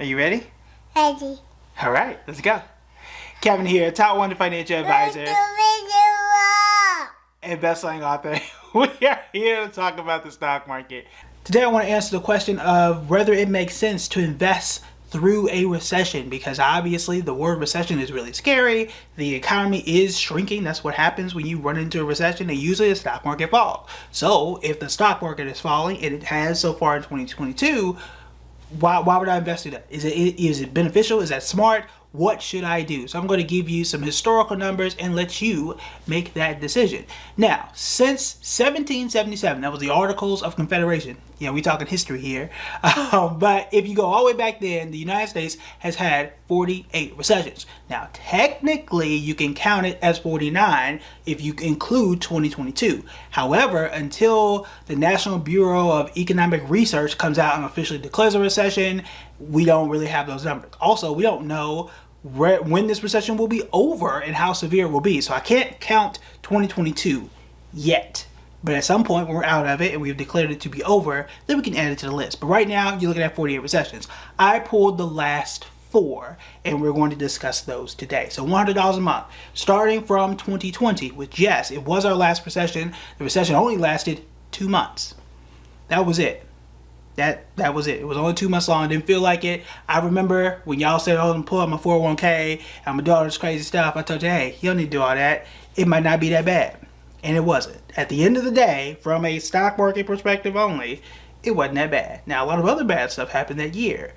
Are you ready? Ready. All right, let's go. Kevin here, top 100 financial advisor and best-selling author. We are here to talk about the stock market. Today I want to answer the question of whether it makes sense to invest through a recession, because obviously the word recession is really scary. The economy is shrinking. That's what happens when you run into a recession, and usually the stock market falls. So if the stock market is falling, and it has so far in 2022, why would I invest in that? Is it beneficial? Is that smart? What should I do? So I'm going to give you some historical numbers and let you make that decision. Now, since 1777, that was the Articles of Confederation. Yeah, we're talking history here. But if you go all the way back then, the United States has had 48 recessions. Now, technically, you can count it as 49 if you include 2022. However, until the National Bureau of Economic Research comes out and officially declares a recession, we don't really have those numbers. Also, we don't know when this recession will be over and how severe it will be. So I can't count 2022 yet. But at some point when we're out of it and we've declared it to be over, then we can add it to the list. But right now, you're looking at 48 recessions. I pulled the last 4, and we're going to discuss those today. So $100 a month, starting from 2020, which, yes, it was our last recession. The recession only lasted 2 months. That was it. That was it. It was only 2 months long. I didn't feel like it. I remember when y'all said, oh, I'm gonna pull out my 401k, I'm gonna do all this crazy stuff. I told you, hey, you don't need to do all that. It might not be that bad. And it wasn't. At the end of the day, from a stock market perspective only, it wasn't that bad. Now, a lot of other bad stuff happened that year,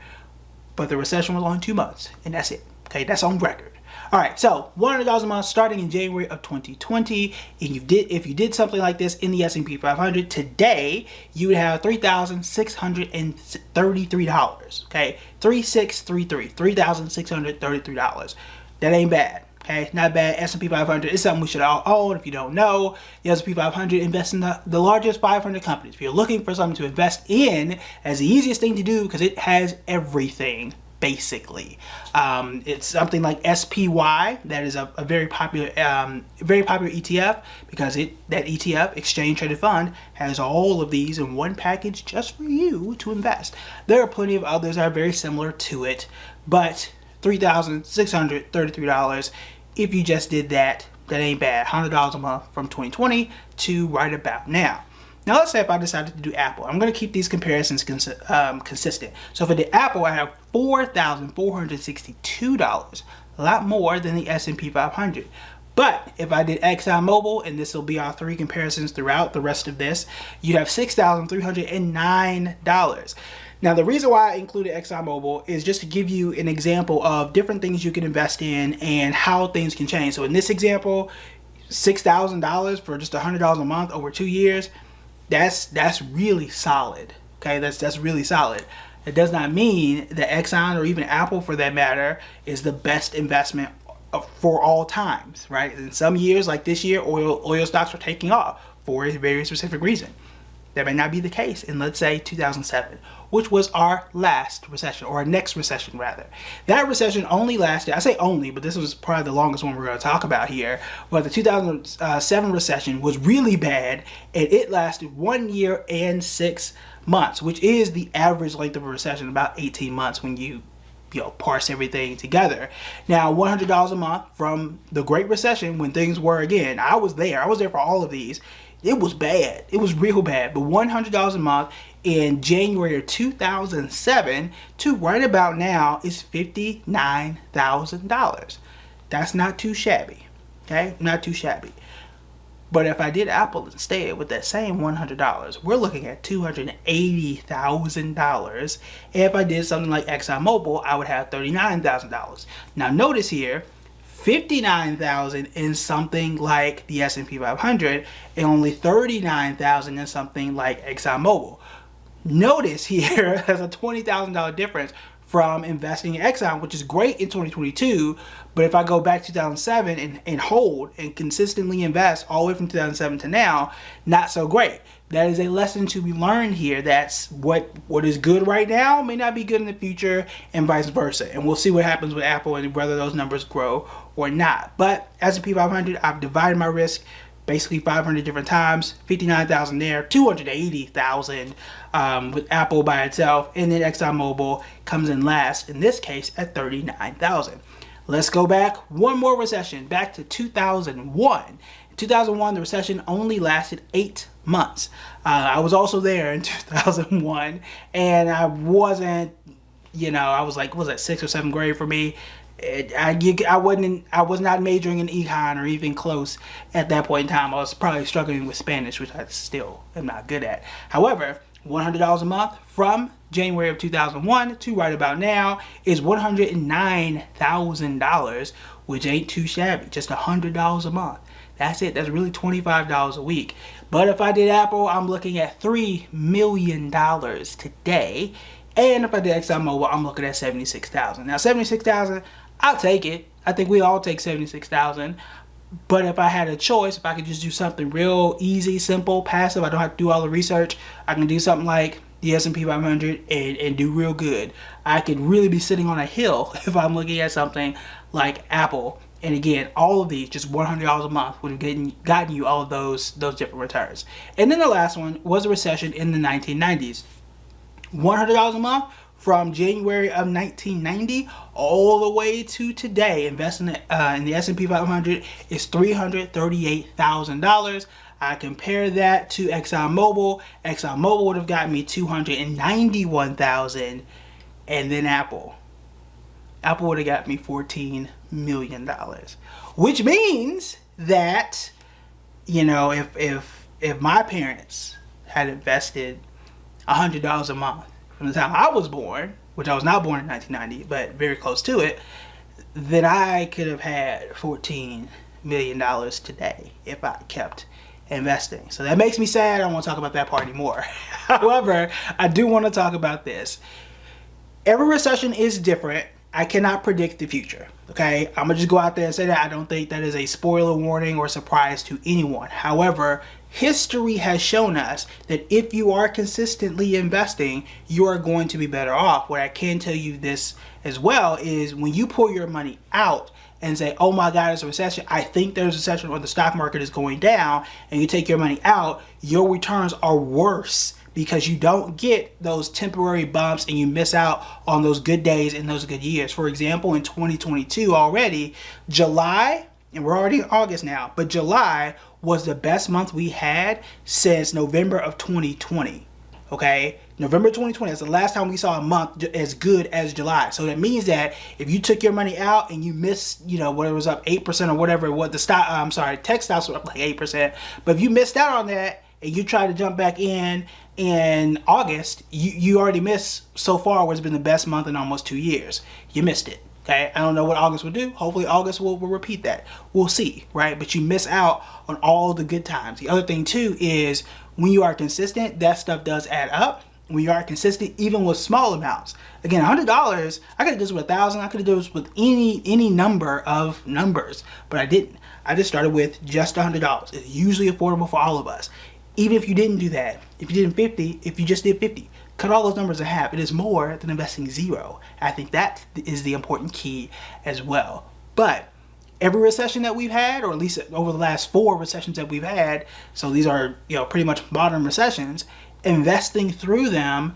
but the recession was only 2 months, and that's it. Okay, that's on record. All right, so $100 a month starting in January of 2020. And if you did something like this in the S&P 500 today, you would have $3,633. Okay, 3633, $3,633. That ain't bad. Okay, not bad. S&P 500 is something we should all own. If you don't know, the S&P 500 invests in the largest 500 companies. If you're looking for something to invest in, that's the easiest thing to do because it has everything. Basically, it's something like SPY. That is a very popular ETF because that ETF, exchange traded fund, has all of these in one package just for you to invest. There are plenty of others that are very similar to it, but $3,633. If you just did that, that ain't bad. $100 a month from 2020 to right about now. Now, let's say if I decided to do Apple, I'm going to keep these comparisons consistent. So for the Apple, I have $4,462, a lot more than the S&P 500. But if I did ExxonMobil, and this will be our 3 comparisons throughout the rest of this, you'd have $6,309. Now, the reason why I included ExxonMobil is just to give you an example of different things you can invest in and how things can change. So in this example, $6,000 for just $100 a month over 2 years, that's really solid. Okay, that's really solid. It does not mean that Exxon or even Apple, for that matter, is the best investment for all times, right? In some years, like this year, oil stocks are taking off for a very specific reason. That may not be the case in, let's say, 2007, which was our last recession, or our next recession, rather. That recession only lasted, I say only, but this was probably the longest one we're going to talk about here. But the 2007 recession was really bad, and it lasted 1 year and 6 months, which is the average length of a recession, about 18 months when you parse everything together. Now, $100 a month from the Great Recession, when things were, again, I was there for all of these. It was bad. It was real bad. But $100 a month in January of 2007 to right about now is $59,000. That's not too shabby. Okay? Not too shabby. But if I did Apple instead with that same $100, we're looking at $280,000. If I did something like ExxonMobil, I would have $39,000. Now notice here, 59,000 in something like the S&P 500 and only 39,000 in something like ExxonMobil. Notice here there's a $20,000 difference from investing in Exxon, which is great in 2022, but if I go back to 2007 and hold and consistently invest all the way from 2007 to now, not so great. That is a lesson to be learned here. That's what is good right now may not be good in the future, and vice versa. And we'll see what happens with Apple and whether those numbers grow or not. But S&P 500, I've divided my risk basically 500 different times, 59,000 there, 280,000 with Apple by itself, and then ExxonMobil comes in last, in this case at 39,000. Let's go back one more recession, back to 2001. In 2001, the recession only lasted 8 months. I was also there in 2001, and I wasn't, I was like, was that 6th or 7th grade for me? I was not majoring in econ or even close at that point in time. I was probably struggling with Spanish, which I still am not good at. However, $100 a month from January of 2001 to right about now is $109,000, which ain't too shabby. Just $100 a month. That's it. That's really $25 a week. But if I did Apple, I'm looking at $3 million today. And if I did ExxonMobil, I'm looking at $76,000. Now, $76,000, I'll take it. I think we all take $76,000. But if I had a choice, if I could just do something real easy, simple, passive, I don't have to do all the research, I can do something like the S&P 500 and do real good. I could really be sitting on a hill if I'm looking at something like Apple. And again, all of these, just $100 a month, would have gotten you all of those different returns. And then the last one was a recession in the 1990s. $100 a month from January of 1990 all the way to today. Investing in the S&P 500 is $338,000. I compare that to ExxonMobil. ExxonMobil would have got me $291,000, and then Apple would have got me $14 million, which means that if my parents had invested $100 a month from the time I was born, which I was not born in 1990, but very close to it, then I could have had $14 million today if I kept investing. So that makes me sad. I don't want to talk about that part anymore. However, I do want to talk about this. Every recession is different. I cannot predict the future. Okay, I'm gonna just go out there and say that. I don't think that is a spoiler warning or surprise to anyone. However, history has shown us that if you are consistently investing, you are going to be better off. What I can tell you this as well is when you pull your money out and say, oh my God, it's a recession, I think there's a recession or the stock market is going down, and you take your money out, your returns are worse because you don't get those temporary bumps and you miss out on those good days and those good years. For example, in 2022 already, July, and we're already in August now, but July was the best month we had since November of 2020. Okay, November 2020 is the last time we saw a month as good as July. So that means that if you took your money out and you missed, whatever was up 8% or whatever, what the stock, tech stocks were up like 8%. But if you missed out on that and you try to jump back in August, you already missed so far what's been the best month in almost 2 years. You missed it. Okay, I don't know what August will do. Hopefully August will repeat that. We'll see, right? But you miss out on all the good times. The other thing too is when you are consistent, that stuff does add up. When you are consistent, even with small amounts. Again, $100, I could have done this with 1,000. I could have done this with any number of numbers, but I didn't. I just started with just $100. It's usually affordable for all of us. Even if you didn't do that, if you did 50, if you just did 50, cut all those numbers in half. It is more than investing zero. I think that is the important key as well. But every recession that we've had, or at least over the last 4 recessions that we've had, so these are pretty much modern recessions, investing through them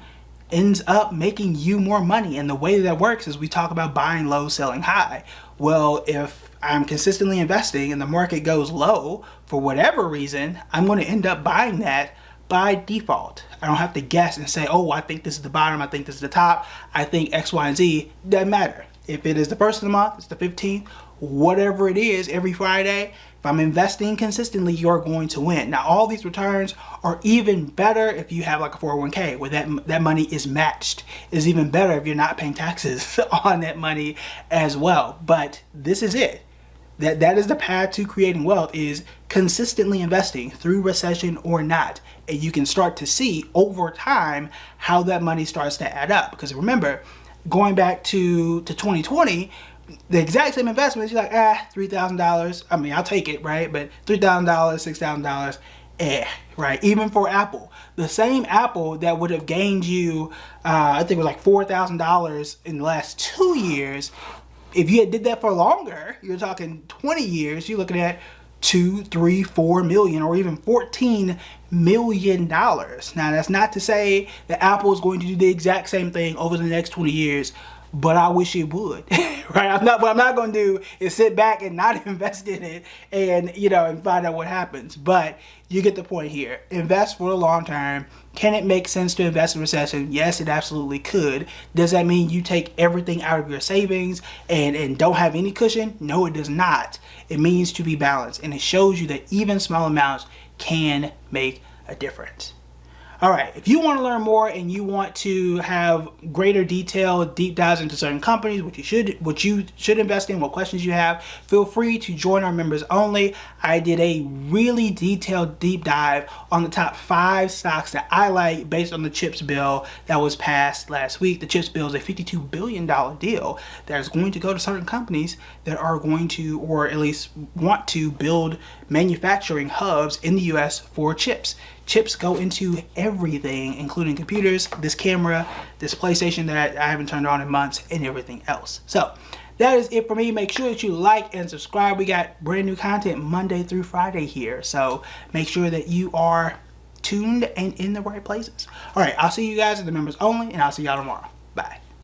ends up making you more money. And the way that works is we talk about buying low, selling high. Well, if I'm consistently investing and the market goes low for whatever reason, I'm going to end up buying that by default. I don't have to guess and say, oh, I think this is the bottom, I think this is the top, I think X, Y, and Z. Doesn't matter. If it is the first of the month, it's the 15th, whatever it is, every Friday, if I'm investing consistently, you're going to win. Now, all these returns are even better if you have like a 401k where that money is matched. It's even better if you're not paying taxes on that money as well. But this is it. That is the path to creating wealth, is consistently investing through recession or not. And you can start to see over time how that money starts to add up. Because remember, going back to 2020, the exact same investments, you're like, $3,000. I mean, I'll take it, right? But $3,000, $6,000, right? Even for Apple, the same Apple that would have gained you, I think it was like $4,000 in the last 2 years. If you had did that for longer, you're talking 20 years, you're looking at 2, 3, 4 million or even $14 million. Now, that's not to say that Apple is going to do the exact same thing over the next 20 years, but I wish it would. Right? What I'm not going to do is sit back and not invest in it and, and find out what happens. But you get the point here. Invest for the long term. Can it make sense to invest in recession? Yes, it absolutely could. Does that mean you take everything out of your savings and don't have any cushion? No, it does not. It means to be balanced, and it shows you that even small amounts can make a difference. All right, if you want to learn more and you want to have greater detail, deep dives into certain companies, what you should invest in, what questions you have, feel free to join our members only. I did a really detailed deep dive on the top 5 stocks that I like based on the CHIPS bill that was passed last week. The CHIPS bill is a $52 billion deal that is going to go to certain companies that are going to, or at least want to, build manufacturing hubs in the US for chips. Chips go into everything, including computers, this camera, this PlayStation that I haven't turned on in months, and everything else. So that is it for me. Make sure that you like and subscribe. We got brand new content Monday through Friday here. So make sure that you are tuned and in the right places. All right, I'll see you guys at the members only, and I'll see y'all tomorrow. Bye.